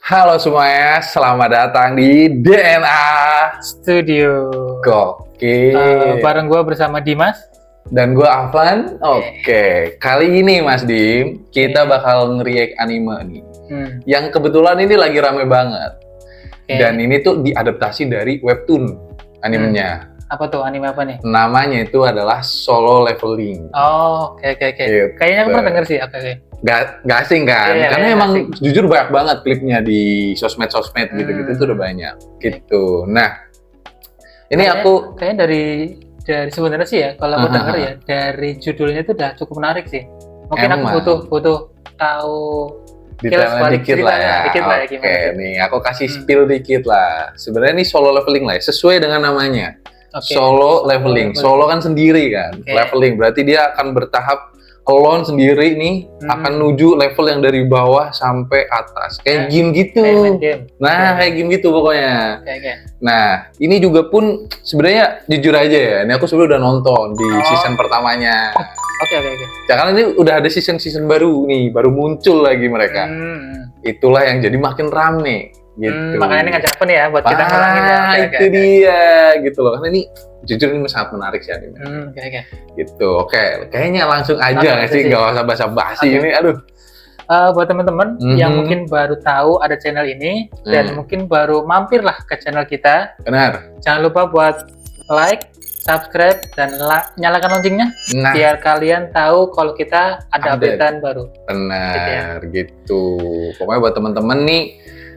Halo semuanya, selamat datang di DNA Studio. Gokil. Bareng gue bersama Dimas. Dan gue Afan. Oke, kali ini Mas Dim, kita bakal nge-react anime nih. Yang kebetulan ini lagi rame banget. Dan ini tuh diadaptasi dari webtoon animenya. Apa tuh? Anime apa nih? Namanya itu adalah Solo Leveling. Oh, oke. Gitu. Kayaknya aku pernah denger sih. Oke. Gak asing kan? Iya, Karena emang asing. jujur banyak banget klipnya di sosmed-sosmed gitu-gitu tuh udah banyak. Gitu. Nah, ini kayaknya dari sebenarnya sih ya, kalau aku denger ya, dari judulnya itu udah cukup menarik sih. Mungkin aku butuh tahu detailnya dikit lah ya. Oke, nih aku kasih spill dikit lah. Sebenarnya ini solo leveling lah ya, sesuai dengan namanya. Solo leveling. Solo kan sendiri kan. Leveling berarti dia akan bertahap alone sendiri nih, akan menuju level yang dari bawah sampai atas. Kayak game gitu. Kayak game gitu pokoknya. Nah, ini juga pun sebenarnya jujur aja ya, ini aku sebenarnya udah nonton di season pertamanya. Oke. Karena ini udah ada season baru nih, baru muncul lagi mereka. Itulah yang jadi makin rame gitu. Makanya ini ngajak apa nih ya buat kita ngulangin ya. Itu dia gitu loh. Karena ini jujur ini sangat menarik sih anime. Gitu. Oke, kayaknya langsung aja nggak sih, nggak usah basa-basi ini. Aduh. Buat teman-teman yang mungkin baru tahu ada channel ini dan mungkin baru mampir lah ke channel kita. Benar. Jangan lupa buat like, subscribe, dan nyalakan loncengnya biar kalian tahu kalau kita ada updatean baru. Benar, gitu. Pokoknya buat teman-teman nih,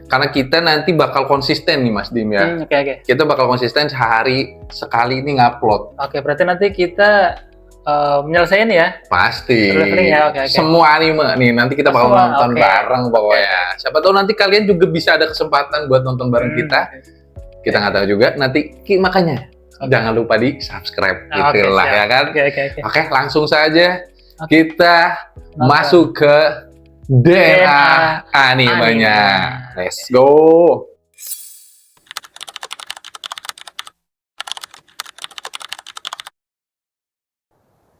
karena kita nanti bakal konsisten nih Mas Dim ya. Kita bakal konsisten sehari sekali ini ngupload. Oke, berarti nanti kita menyelesaikan ya? Pasti. Ya, semua anime nih, nanti kita bakal nonton bareng pokoknya. Siapa tahu nanti kalian juga bisa ada kesempatan buat nonton bareng kita. Kita nggak tahu juga, nanti makanya jangan lupa di subscribe itulah ya kan. Oke, langsung saja kita masuk ke DNA animenya. Let's go.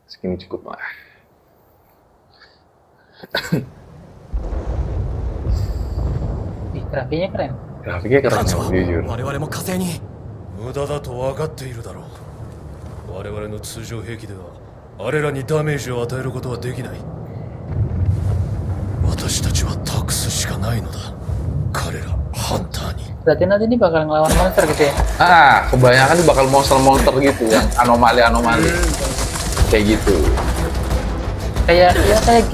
Segini cukup lah. Grafiknya keren. Grafiknya keren jujur. 無駄だと分かっているだろう。我々の通常兵器ではあれらにダメージを与えることはできない。私たちは託すしかないのだ。彼らハンターに。 Berarti nanti ini bakal ngelawan monster gitu ya? Kebanyakan ini bakal monster-monster gitu yang anomali-anomali. Kayak gitu. Kayak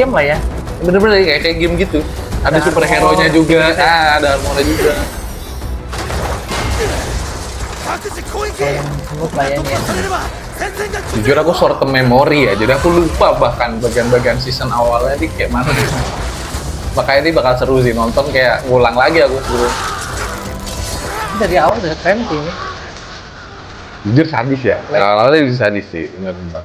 game lah ya. Bener-bener kayak game gitu. Ada superhero-nya juga, ada armornya juga. Jujur aku short term memory ya, jadi aku lupa bahkan bagian-bagian season awalnya ini kayak mana. Makanya ini bakal seru sih, nonton kayak ngulang lagi aku dulu. Dari awal udah keren sih ini. Jujur sadis ya, awalnya bisa sadis sih, bener-bener.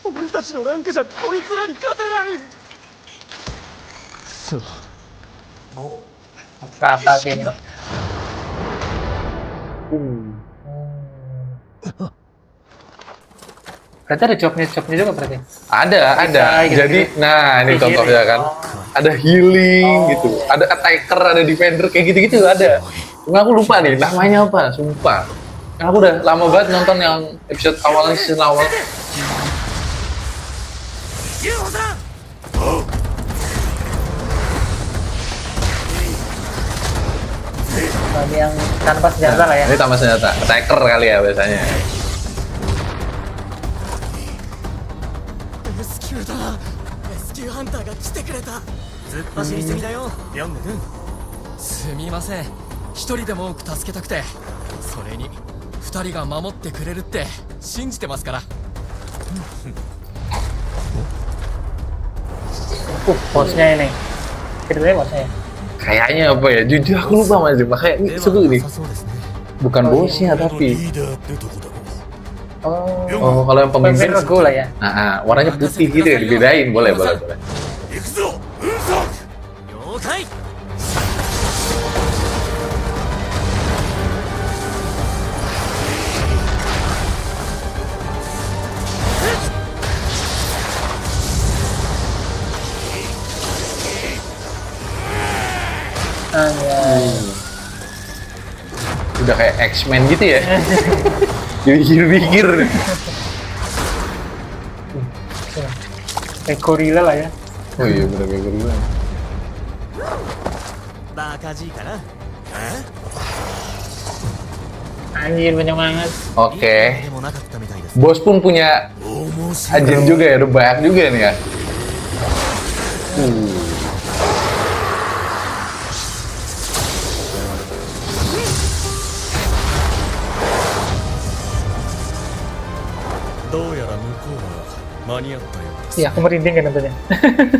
俺たちのランクじゃこいつらに勝てない。そう。Kakak ini. Berarti ada jobnya juga berarti? Ada. Jadi, ini contohnya kan. Ada healing gitu, ada attacker, ada defender, kayak gitu-gitu ada. Cuma aku lupa nih, namanya apa, sumpah. Karena aku udah lama banget nonton yang episode awalnya, season awal. Ini yang tanpa senjata lah ya? Ini tanpa senjata, attacker kali ya biasanya. SQ ハンターが来てくれた。突っ走りすぎだよ、ヨング君。すみません。一人でも多く助けたくて。それに二人が守ってくれるって信じてますから。Bosnya ini. Ceritanya bosnya ya? Kayaknya apa ya? Jujur aku lupa Mas Dim, makanya ini seru nih. Bukan bosnya tapi. Kalau yang pemimpin regu lah ya. Warnanya putih gitu ya, dibedain, boleh. Udah kayak X-Men gitu ya. Pikir-pikir. Kayak gorila lah ya. Oh iya bener kayak gorila. バカじいかな。 Anjir banyak banget. Oke. でもなかったみたいです。 Bos pun punya 面白い。 agen juga ya, udah banyak juga nih ya. どうやら向こうは間に合ったようです。 Iya, aku merinding kan nontonnya.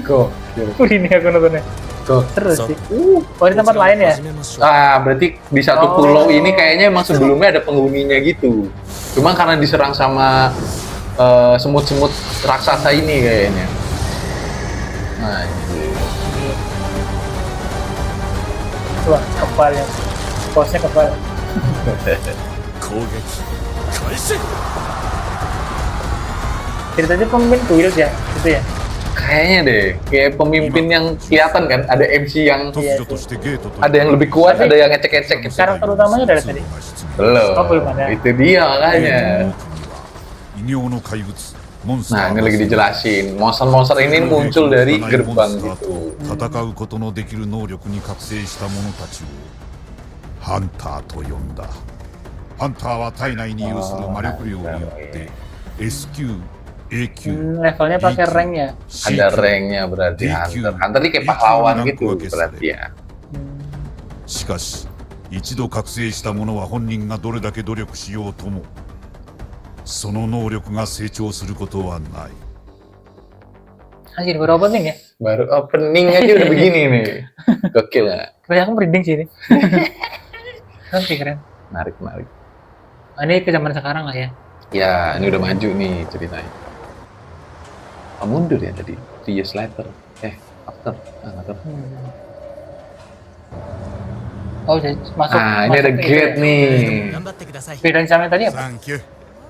Kok. Merinding aku nontonnya. Kok. Seru sih. Oh, di tempat lain ya? 始めましょう。 Ah, berarti di satu Oh. pulau ini kayaknya emang sebelumnya ada penghuninya gitu. Cuma karena diserang sama semut-semut raksasa ini kayaknya. Anjir. Wah, kepalnya. Bosnya kepal. 攻撃開始。 Ceritanya pemimpin kuil ya, gitu ya. Kayaknya deh, kayak pemimpin yang kelihatan kan, ada MC yang 突如としてゲートと ada yang lebih kuat, ada yang ngecek-ngecek gitu. Karakter utamanya udah ada tadi. Belum. Oh, belum ada. Itu dia makanya. 異形の怪物モンスタ Nah, ー ini lagi dijelasin. Monster-monster ini muncul dari gerbang gitu. 戦うことのできる能力に覚醒した者たちをハンターと呼んだ。ハンターは体内に有する魔力量によって S 級 A 級 Levelnya pakai rank ya. Ada ranknya berarti Hunter. Hunter ini kayak pahlawan gitu berarti ya. しかし一度覚醒した者は本人がどれだけ努力しようともその能力が成長することはない。 Anjir, baru opening ya. Baru opening aja udah begini nih. Gokil ya. Kayak aku merinding sih ini. Keren sih, keren. Menarik, menarik. Oh, ini ke zaman sekarang lah ya. Ya, ini udah maju nih ceritanya. Oh, mundur ya tadi. 3 years later. After. Nggak tahu. Oh, jadi masuk. Nah, ini ada masuk gate itu. nih. 頑張ってください。 Bedanya sama yang tadi apa? サンキュー。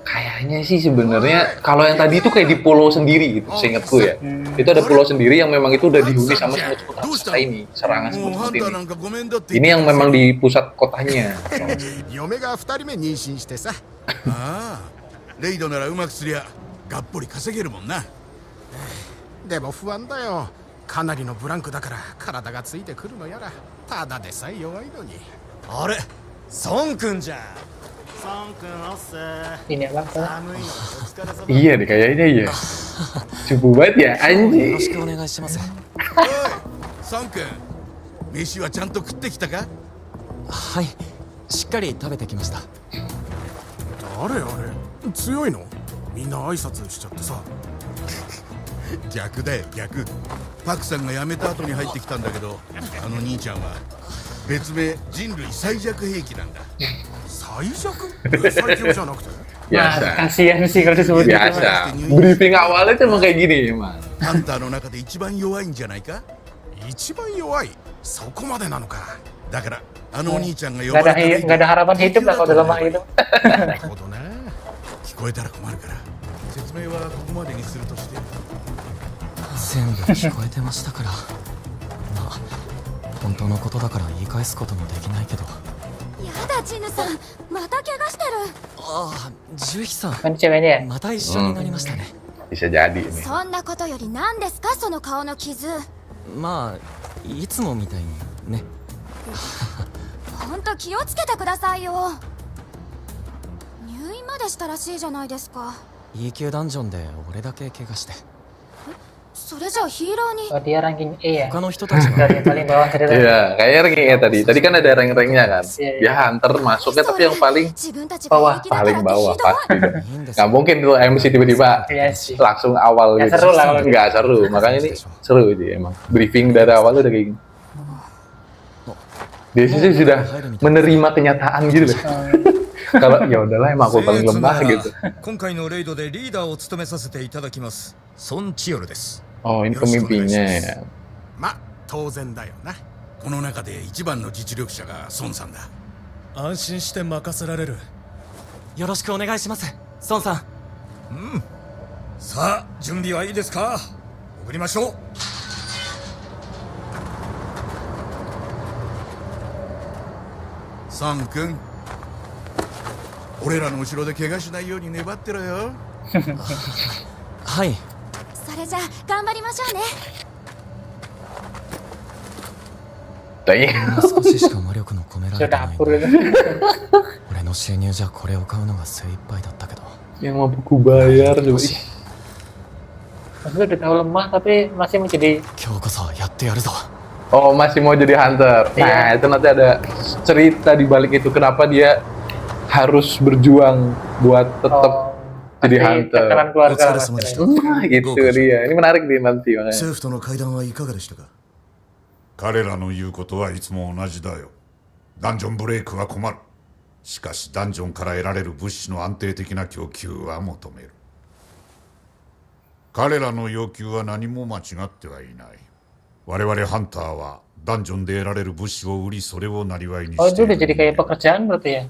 Kayaknya sih sebenarnya kalau yang tadi itu kayak di pulau sendiri gitu, seingatku ya. Itu ada pulau sendiri yang memang itu udah dihuni sama semut-semut raksasa ini, serangan もうハ semut-semut ンターな ini. んかごめんだって Ini yang memang di pusat kotanya. 嫁が2人目妊娠してさああレイドならうまくすりゃがっぽり稼げるもんな。でも不安だよかなりのブランクだから体がついてくるのやらただでさえ弱いのにあれ、孫くんじゃん。孫くんおっす Ini apa? 寒いのお疲れ様 Iya deh, kayaknya iya. Cukup banget ya, よろし anjing. くお願いします。おいサン君飯はちゃんと食ってきたか。はい、しっかり食べてきました。誰あれ強いのみんな挨拶しちゃってさ逆だよ逆。パクさんが辞めた後に入ってきたんだけどあの兄ちゃんは別名人類最弱兵器なんだ。最弱最強じゃなくて Nah, Biasa, kasihan sih kalau disebut gitu. biasa. Briefing awalnya tuh emang kayak gini emang. ハンターの中で一番弱いんじゃないか。一番弱いそこまでなのかだからあのお兄ちゃんが呼 Nggak ば ada れた nggak ada harapan hidup lah kalau dalam hal itu. なるほどね聞こえたら困るから説明はここまでにするとして。全部聞こえてましたから。まあ、本当のことだから言い返すこともできないけど。やだチヌさんまた怪我してるああ、獣医さん、 Kan ceweknya ya. また一緒になりましたね。 Bisa jadi nih. そんなことより何ですかその顔の傷まあ、いつもみたいにね。ほんと気をつけてくださいよ入院までしたらしいじゃないですか E 級ダンジョンで俺だけ怪我して。それじゃあヒーローに Oh, dia ranking E ya. 他の人たちは Dari yang paling bawah dari tadi. Iya, kayaknya rankingnya tadi. Tadi kan ada rank-ranknya kan. Iya, iya. Dia Hunter masuknya tapi yang paling 自分たちが bawah, 平気だから paling って bawah ひどい pasti dong. いいんです Nggak mungkin tuh MC tiba-tiba Iya sih. langsung awal Nggak gitu. seru lah kalau Nggak seru, makanya ini seru sih emang. Briefing dari awal udah kayak gini. Dia sih sudah menerima kenyataan gitu loh. Kalau ya udahlah emang aku paling lemah gitu. 今回のレイドでリーダーを務めさせていただきます孫千代です Oh ini pemimpinnya ya. ま当然だよなこの中で一番の実力者が孫さんだ。安心して任せられるよろしくお願いします、孫さん。さあ準備はいいですか送りましょうサン君、俺らの後ろで怪我しないように粘ってろよ。はい。それじゃあ頑張りましょうね。 Tanya. 少ししか魔力の込められ Sudah てないん dapur だ。 itu. 俺の収入じゃこれを買うのが精一杯だったけど。 Yang mampu ku bayar coba. Ih, Maksudnya udah tahu lemah tapi masih menjadi 今日こそやってやるぞ。 Oh, masih mau jadi hunter. Nah, itu nanti ada cerita di balik itu kenapa dia harus berjuang buat tetap jadi pasti hunter. tekanan keluarga lah Otsukaresama pasti. deshita. Nah, gitu dia. Ini menarik nih nanti makanya. 政府との会談はいかがでしたか。彼らの言うことはいつも同じだよ。ダンジョンブレイクは困る。しかしダンジョンから得られる物資の安定的な供給は求める。彼らの要求は何も間違ってはいない。我々ハンターはダンジョンで得られる物資を売り、それを生りに Oh して itu い udah jadi kayak る。 pekerjaan berarti ya?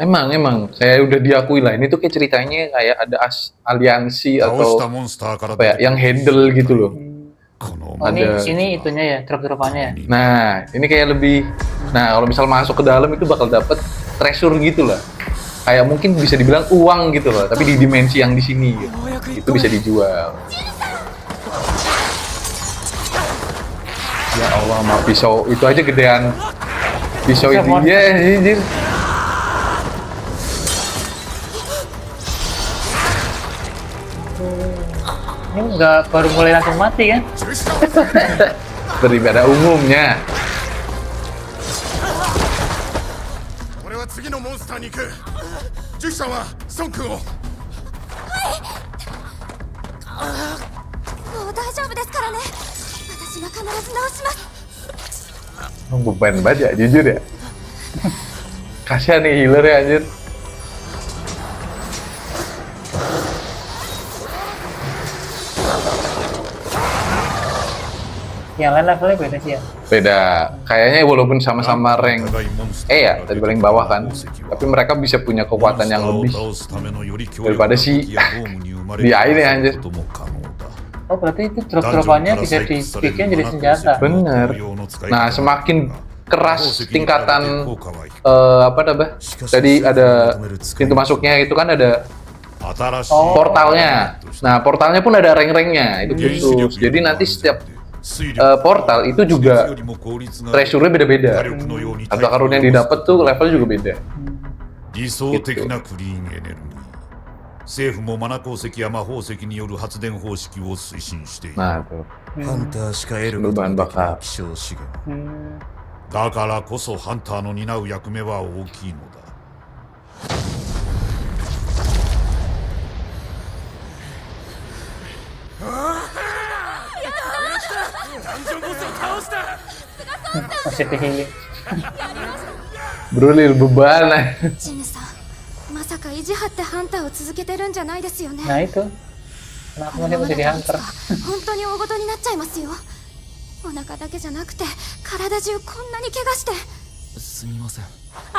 Emang kayak udah diakui lah. Ini tuh kayak ceritanya kayak ada aliansi 倒した atau モンスターから apa ya, yang handle gitu loh. この Oh Ada. ini itunya ya, drop-dropannya ya? Nah, ini kayak lebih. Nah, kalau misal masuk ke dalam itu bakal dapet treasure gitu lah. Kayak mungkin bisa dibilang uang gitu loh, tapi di dimensi yang di sini gitu. Itu bisa dijual. Ya Allah, mah pisau itu aja gedean. Pisau itu ya, anjir. Ini nggak baru mulai langsung mati kan? Daripada umumnya. 俺は次のモンスターに行く。ジュキさんは孫君を。もう大丈夫ですからね。私が必ず直します。 Beban banget ya, jujur ya. Kasihan nih healer ya anjir. Yang lain levelnya beda sih ya? Beda. Kayaknya walaupun sama-sama rank ya, dari paling bawah kan. Tapi mereka bisa punya kekuatan yang lebih daripada si di air ya anjir. Oh berarti itu drop-dropannya bisa dibikin jadi senjata? Bener. Nah, semakin keras tingkatan apa namanya? Tadi ada pintu masuknya itu kan ada portalnya. Nah, portalnya pun ada rank-ranknya. Itu khusus. Jadi nanti setiap portal itu juga treasure-nya beda-beda. Harta karun yang didapat tuh level juga beda. 理想的なクリーンエネルギー。政府もマナ鉱石や魔宝石による発電方式を推進している。 Nah, tuh. ハンターしか得ることができない希少資源。だからこそハンターの担う役目は大きいのだ。Masih di healing. Brulil beban. ジムさん、まさか意地張ってハンターを続けてるんじゃないですよね。 Nah itu. Kenapa この masih まま menjadi だといつ hunter? か本当に大事になっちゃいますよ。お腹だけじゃなくて体中こんなに怪我して。すみません。謝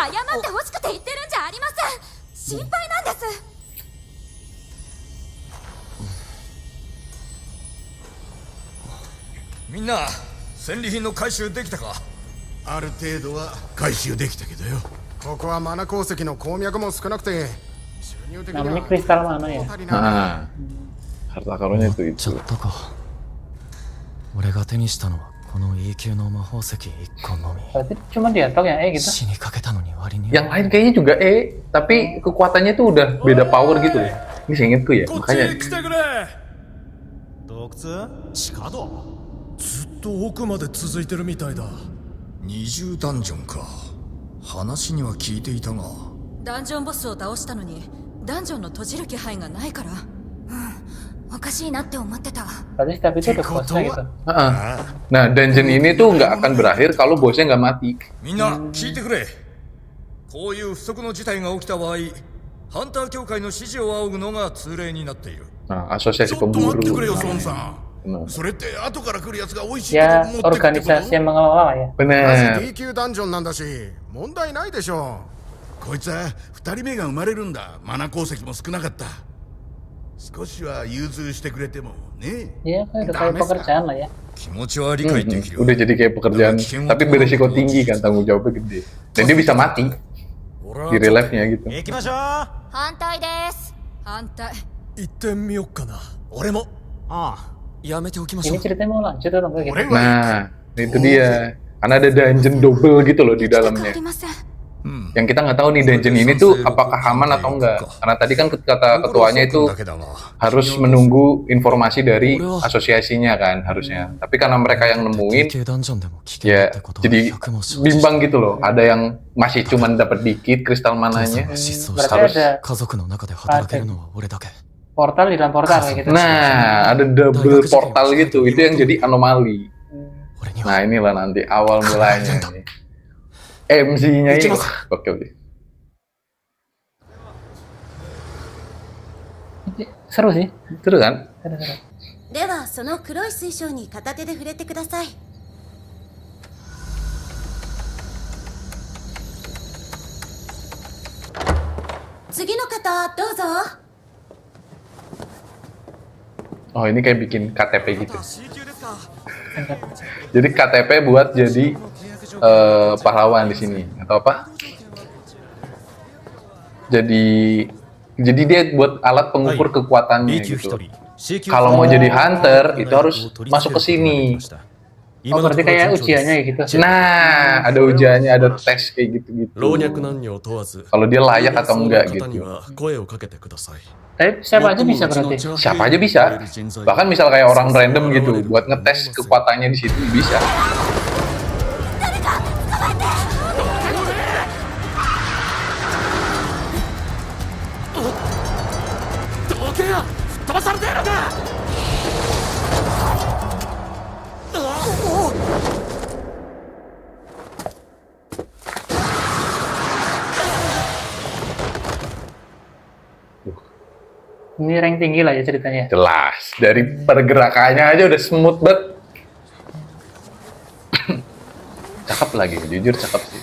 ってほしくて言ってるんじゃありません。心配なんです。みんな、戦利品の回収できたか。ある程度は回収できたけどよ。ここはマナ鉱石の鉱脈も少なくて収入的には Namanya kristal mana ya? 足りない。 Nah, harta karunnya itu ちょっ itu. とか。俺が手にしたのはこの E 級の魔宝石1個のみ。 Berarti cuma diatok yang gitu? 死にかけたのに割に。 Yang lain kayaknya juga tapi kekuatannya tuh udah beda power gitu loh. Ini seingetku ya, こっちへ makanya. 来てくれ。洞窟？地下道？ずっと奥まで続いてるみたいだ。20ダンジョンか。話には聞いていたが。ダンジョンボスを倒したのにダンジョンの閉じる気配がないから。おかしいなって思ってた。 Berarti setiap itu ada bosnya gitu? Nah, dungeon ini tuh nggak akan berakhir kalau bosnya nggak mati. みんな聞いてくれ。こういう不測の事態が起きた場合、ハンター協会の指示を仰ぐのが通例になっている。 Nah, asosiasi ちょっと待ってくれ pemburu. よ、孫さん。 Benar. それって後から来るやつが美味しいと Ya こ持ってくってこ organisasi と yang mengelola ya? マ Bener. ジ D 級ダンジョンなんだし問題ないでしょう。こいつは2人目が生まれるんだ。マナ鉱石も少なかった。少しは融通してくれてもね。 Iya kan udah kayak pekerjaan lah ya. 気持ちは理解できるよ。 Udah jadi kayak pekerjaan, tapi beresiko tinggi kan, tanggung jawabnya gede. Dan dia bisa mati. di relive-nya gitu. 行きましょう。反対です。反対。行ってみよっかな。俺も。あやめておきましょ Ini う。 ceritanya mau lanjut atau enggak gitu? Nah, itu dia. Karena ada dungeon double gitu loh di 行きたく dalamnya. ありません。 Yang kita nggak tahu nih dungeon ini tuh apakah aman atau enggak. Karena tadi kan kata ketuanya itu harus menunggu informasi dari asosiasinya kan harusnya. Tapi karena mereka yang nemuin, 定ダンジョンでも危険 ya ってことは jadi 100も承知した bimbang gitu loh. Ada yang masih cuman dapat dikit kristal 父さん mananya. が失踪 Berarti した harus- ada 家族の中で働けるのは俺だけ。 portal di dalam portal kayak gitu. Nah, ada double portal gitu. Itu yang jadi anomali. 俺には Nah, inilah nanti awal mulanya nih. MC-nya ini. Wah, oke. Seru sih. Seru kan? Seru. ではその黒い水晶に片手で触れてください。次の方どうぞ。 Oh, ini kayak bikin KTP gitu. C 級ですか。 Jadi KTP buat jadi pahlawan di sini atau apa? Jadi dia buat alat pengukur kekuatannya B 級 gitu. 1人 C 級 Kalau mau jadi hunter itu harus masuk ke sini. Oh, berarti kayak ujiannya gitu. Nah, ada ujiannya, ada tes kayak gitu-gitu. 老若男女問わず。 Kalau dia layak atau その enggak 方に gitu. は声をかけてください。 Tapi siapa aja bisa berarti. Siapa aja bisa. Bahkan misal kayak orang random gitu buat ngetes kekuatannya di situ bisa. Ini rank tinggi lah ya ceritanya. Jelas, dari pergerakannya aja udah smooth banget. Cakep lagi, jujur cakep sih.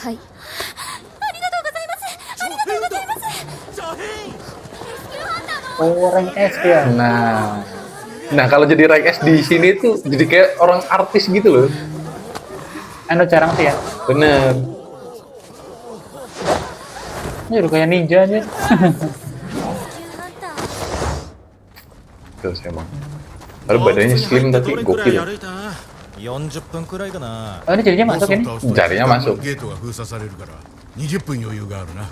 はい。ありがとうございます。ありがとうございます。Oh, rank S ya. Nah kalau jadi rank S di sini tuh jadi kayak orang artis gitu loh. Anu jarang sih ya. Bener. Ini udah kayak ninja aja. Terus emang. Baru badannya slim tapi gokil. 40分くらいかな。 Oh, ini jadinya masuk ini. Jarinya masuk. ゲートが封鎖されるから20分余裕があるな。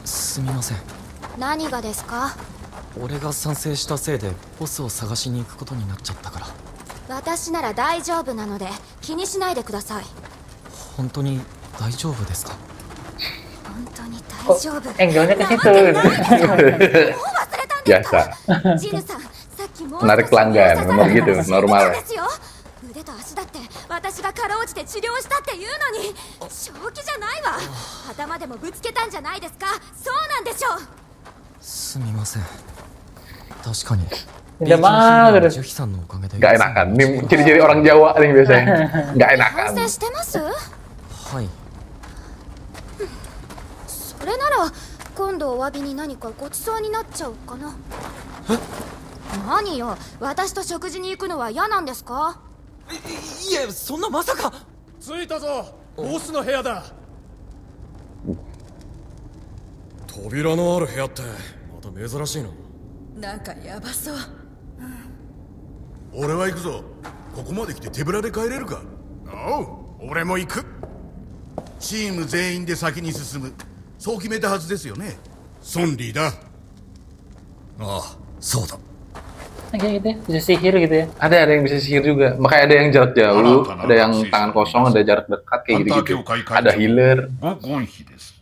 すみません。何がですか。俺が賛成したせいでボスを探しに行くことになっちゃったから。私なら大丈夫なので気にしないでください。本当に大丈夫ですか。本当に Kok 大丈夫。 angle-nya ke situ. もう忘れたんですか。ジルさん、さっきもう Menarik pelanggan, memang gitu, normal. ですよ。腕と足だって私がかろうじて治療したっていうのに正気じゃないわ。頭でもぶつけたんじゃないですか。そうなんでしょう。すみません。確かに。 Udah mah ジュ terus. ヒさんのおかげで。 Gak enakan. Ini ciri-ciri orang Jawa nih biasanya. Gak 反 enakan. 省してます。はい。それなら今度お詫びに何かごちそうになっちゃおうかな。何よ、私と食事に行くのは嫌なんですか。いえ、そんなまさか。着いたぞ。ボスの部屋だ。扉のある部屋ってまた珍しいな。なんかヤバそう。俺は行くぞ。ここまで来て手ぶらで帰れるか。おう、俺も行く。チーム全員で先に進む。そう決めたはずですよね。ソンリーだ。ああ、そうだ。 Kayak gitu ya, bisa sihir gitu ya. Ada yang bisa sihir juga. Makanya ada yang jarak jauh, ada yang tangan kosong, ada jarak dekat kayak gitu-gitu. Ada healer. ゴンヒです。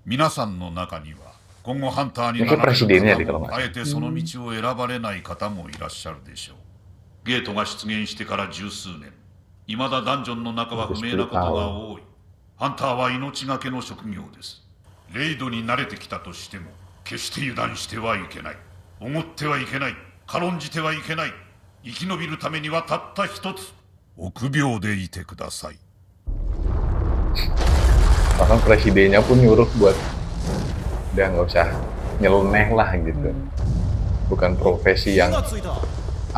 皆さんの中には今後ハンターに Ini な kayak られ presidennya る deh 方 kalau も nggak あ salah. えてその道を選ばれない方もいらっしゃるでしょう。ゲートが出現してから十数年、未だダンジョンの中は不明なことが多い。ハンターは命がけの職業です。レイドに慣れてきたとしても決して油断してはいけない。おごってはいけない。軽んじてはいけない。生き延びるためにはたった一つ。臆病でいてください。 Bahkan presidennya pun nyuruh buat udah nggak usah nyeleneh lah gitu. Bukan profesi yang 着いた。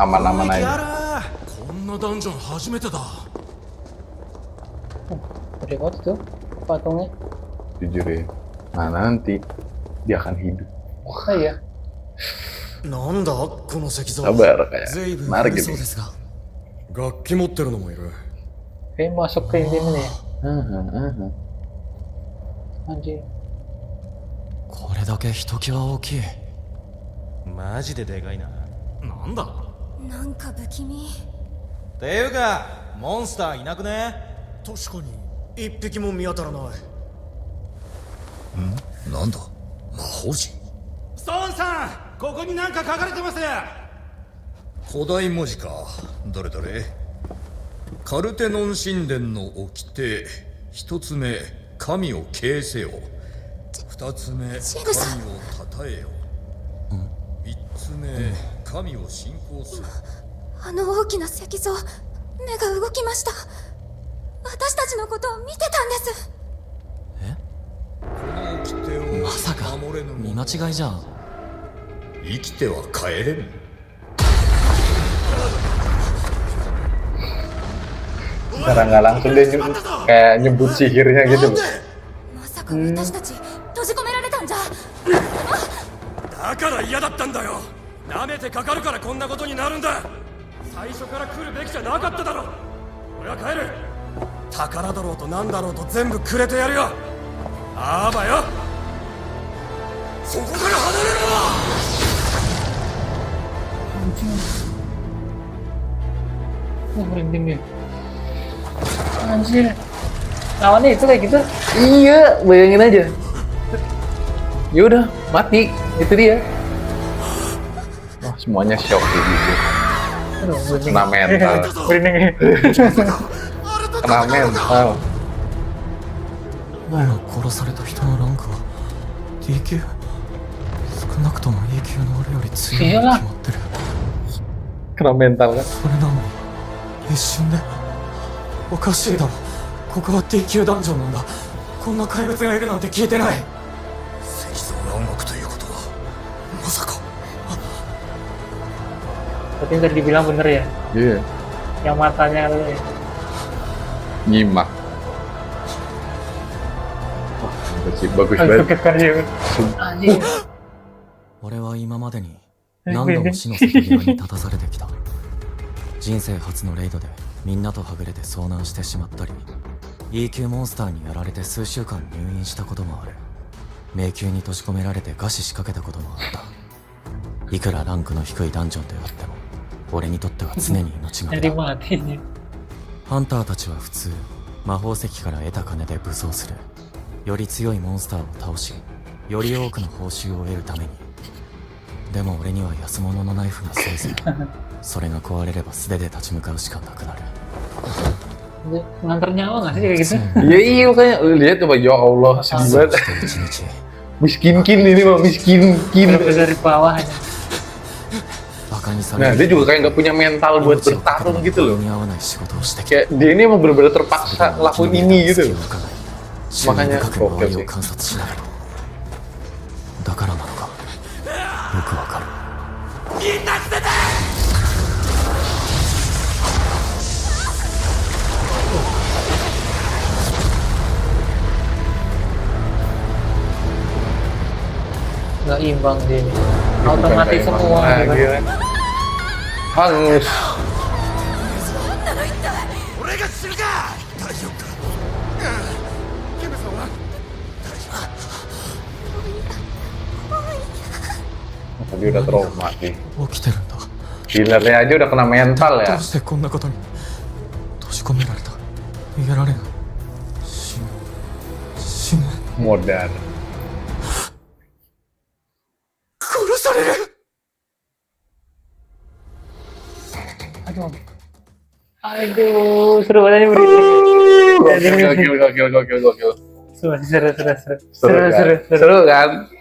aman-aman aja. こんなダンジョン初めてだ。Gede banget tuh patungnya. Jujur ya. Nah nanti dia akan hidup. Oh iya. なんだこの石像。 Sabar kayak 随分 menarik 古そう ini. ですが。楽器持ってるのもいる。 Kayaknya masuk ke inti ini ya. Aha. Anjir. これだけひときわ大きい。マジででかいな。なんだなんか不気味。っていうか、モンスターいなくね？確かに、一匹も見当たらない。なんだ魔法陣。孫さん、ここになんか書かれてます。古代文字か。どれどれ。カルテノン神殿の掟。一つ目、神を敬せよ。二つ目、神を称えよ。三つ目、神を信仰する。あの大きな石像、目が動きました。私たちのことを見てたんです。この掟をまさか守れぬ見者間違いじゃん。生きては帰れぬ。 Secara nggak langsung dia kayak nyebut sihirnya gitu loh. まさか私たち閉じ込められたんじゃ。だから嫌だったんだよ。舐めてかかるからこんなことになるんだ。最初から来るべきじゃなかっただろ。俺は帰る。宝だろうと何だろうと全部くれてやるよ。あばよ。そこから離れろ。 Wah, merinding nih. Anjir. Lawannya itu kayak gitu. Iya, bayangin aja. Ya udah, mati. Itu dia. Wah, semuanya shock gitu. Aduh, merinding. Kena mental. Merinding. Kena mental. 前の殺された人のランクは D 級。少なくとも E 級の俺より強いに決まってる。 Kena mental kan? それなのに一瞬でおかしいだろ。ここは D 級ダンジョンなんだ。こんな怪物がいるなんて聞いてない。石像が動くということはまさか。 Berarti yang tadi dibilang bener ya. Iya. Yang matanya itu ya. Nyimak. Wah, bagus Aduh, banget. sakit kan dia. Anjir. 俺は今までに何度も死の瀬戸際に立たされてきた。人生初のレイドでみんなとはぐれて遭難してしまったり、 E 級モンスターにやられて数週間入院したこともある。迷宮に閉じ込められて餓死しかけたこともあった。いくらランクの低いダンジョンであっても俺にとっては常に命がけ Jadi だ。 mati nih. ハンターたちは普通魔法石から得た金で武装する。より強いモンスターを倒し、より多くの報酬を得るために。でも俺には安物のナイフがせいぜい。それが壊れれば素手で立ち向かうしかなくなる。 Nganter nyawa nggak sih kayak gitu? Iya iya makanya lihat coba ya Allah sedih そ banget. して一日 Miskinkin ini mah miskinkin. Bener-bener dari bawah aja. バカにさ Nah れ dia る。 juga kayak nggak punya mental buat bertarung gitu loh. 似合わない仕事をしてきた。 Kayak dia ini emang bener-bener terpaksa ngelakuin ini gitu loh. Makanya 深く周 oke りを sih. 観察しないと。だからなのか。よくわかる。 Nggak imbang dia nih. Otomatis semua gitu Lagi kan. kan. Hangus. 俺が死ぬか。大丈夫か。ケムさんは Tadi udah trauma sih. 起きてるんだ。 Healernya aja udah kena mental ど ya. うしてこんなことに閉じ込められた。逃げられない。死ぬ。 Modal. 殺される。 Aduh. Aduh, seru banget ini merinding. Gokil. Seru. Seru kan?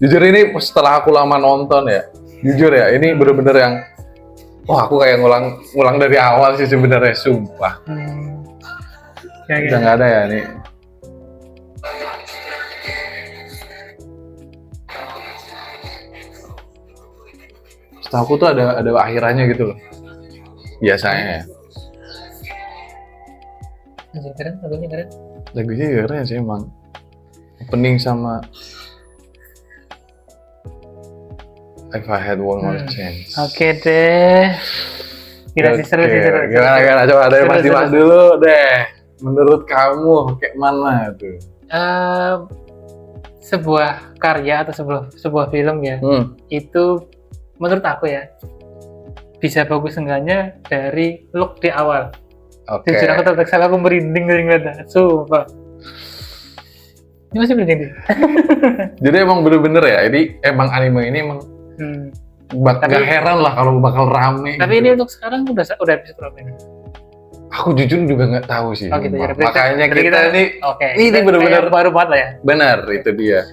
Jujur ini setelah aku lama nonton ya, jujur ya, ini bener-bener yang, wah aku kayak ngulang dari awal sih sebenarnya, sumpah. Udah nggak ada ya nih. Setahu aku tuh ada akhirannya gitu loh, biasanya ya. Anjir, keren, lagunya keren. Lagunya juga keren sih emang. Opening sama If I Had One More Chance. Oke deh. Gila sih, seru sih, seru. Gimana coba dari Mas Dimas dulu deh. Menurut kamu kayak mana tuh? Sebuah karya atau sebuah film ya, itu menurut aku ya bisa bagus enggaknya dari look di awal. Oke. Jujur aku terteksa, aku merinding banget, sumpah. Ini masih merinding deh. Jadi emang bener-bener ya, ini emang anime ini emang gak heran lah kalau bakal rame. Tapi gitu. ini untuk sekarang udah episode berapa ini? Aku jujur juga nggak tahu sih. Oh gitu ya. Makanya kita ini, oke. Ini bener-bener baru banget lah ya. Benar, itu dia.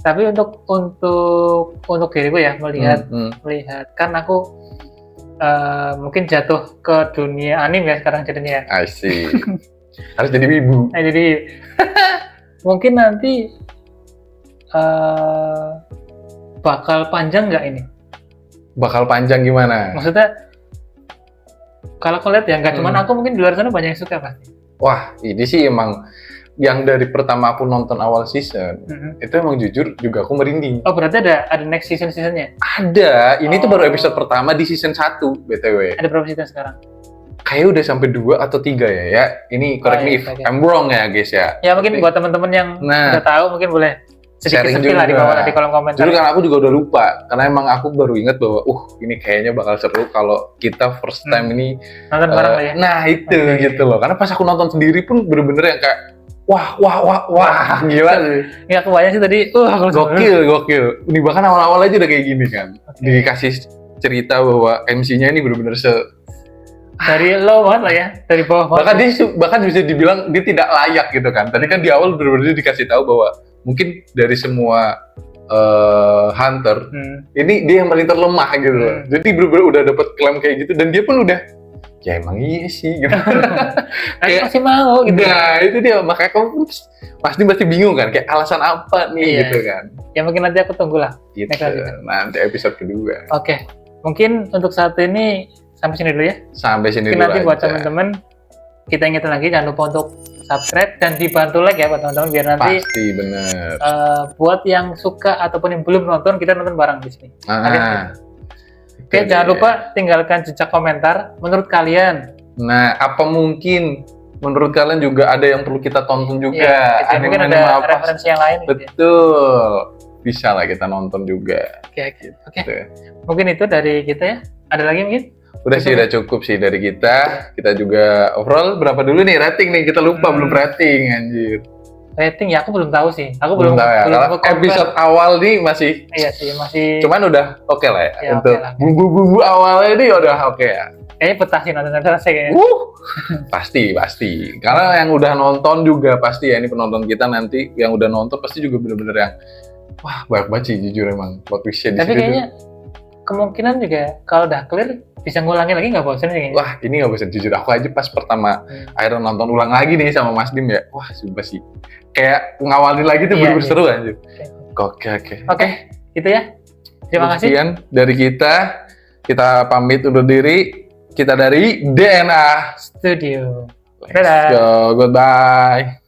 Tapi untuk diriku ya melihat kan aku mungkin jatuh ke dunia anime ya sekarang jadinya ya. I see. Harus jadi wibu. Nah, jadi mungkin nanti bakal panjang nggak ini? Bakal panjang gimana? Maksudnya kalau aku lihat ya nggak cuman aku, mungkin di luar sana banyak yang suka pasti. Wah, ini sih emang yang dari pertama aku nonton awal season itu emang jujur juga aku merinding. Oh berarti ada next seasonnya? Ada. Ini tuh baru episode pertama di season 1 BTW. Ada berapa season sekarang? Kayak udah sampai 2 atau 3 ya. Ini correct me if I'm wrong ya guys ya. Ya mungkin buat teman-teman yang udah tahu mungkin boleh sedikit sepi lah di bawah di kolom komentar. Dulu kan aku juga udah lupa karena emang aku baru inget bahwa ini kayaknya bakal seru kalau kita first time ini nonton bareng lah ya. Nah itu gitu loh. Karena pas aku nonton sendiri pun bener-bener yang kayak wah gila sih. Ya kebayang sih tadi gokil. Ini bahkan awal-awal aja udah kayak gini kan. Dikasih cerita bahwa MC-nya ini bener-bener dari low banget lah ya, dari bawah banget. Bahkan bisa dibilang dia tidak layak gitu kan. Tadi kan di awal bener-bener dikasih tahu bahwa mungkin dari semua hunter ini dia yang paling terlemah gitu loh. Jadi bener-bener udah dapet klaim kayak gitu dan dia pun udah ya emang iya sih gitu. Kayak masih mau gitu. Nah itu dia, makanya kamu pasti bingung kan kayak alasan apa nih gitu kan. Ya mungkin nanti aku tunggulah gitu, nanti episode kedua. Oke, mungkin untuk saat ini sampai sini dulu ya. Sampai sini mungkin dulu nanti aja. buat teman-teman kita ingetin lagi jangan lupa untuk subscribe dan dibantu like ya buat teman-teman biar nanti pasti bener buat yang suka ataupun yang belum nonton kita nonton bareng di sini. Oke, jangan lupa tinggalkan jejak komentar menurut kalian. Nah, apa mungkin menurut kalian juga ada yang perlu kita tonton juga? Ya, mungkin ada referensi yang lain. Betul. Gitu ya. Bisa lah kita nonton juga. Oke. Mungkin itu dari kita ya. Ada lagi mungkin? Udah sih, udah cukup sih dari kita. Kita juga overall berapa dulu nih rating nih? Kita lupa belum rating anjir. Rating ya aku belum tahu sih. Aku belum tahu ya. Kalau episode awal nih masih. Iya sih, masih. Cuman udah oke lah ya. Untuk okay bumbu-bumbu awalnya ini udah oke ya. Kayaknya betah sih nonton kayaknya. Pasti. Karena yang udah nonton juga pasti ya, ini penonton kita nanti yang udah nonton pasti juga bener-bener yang wah banyak banget sih jujur emang plot twistnya di situ. Tapi kayaknya kemungkinan juga kalau udah clear bisa ngulangin lagi nggak bosan sih? Wah ini nggak bosan jujur, aku aja pas pertama akhirnya nonton ulang lagi nih sama Mas Dim ya, wah sumpah sih kayak ngawalin lagi tuh bener-bener seru anjir. Oke, gitu ya. Terima kasih. Sekian dari kita pamit undur diri, kita dari DNA Studio. Let's go, goodbye.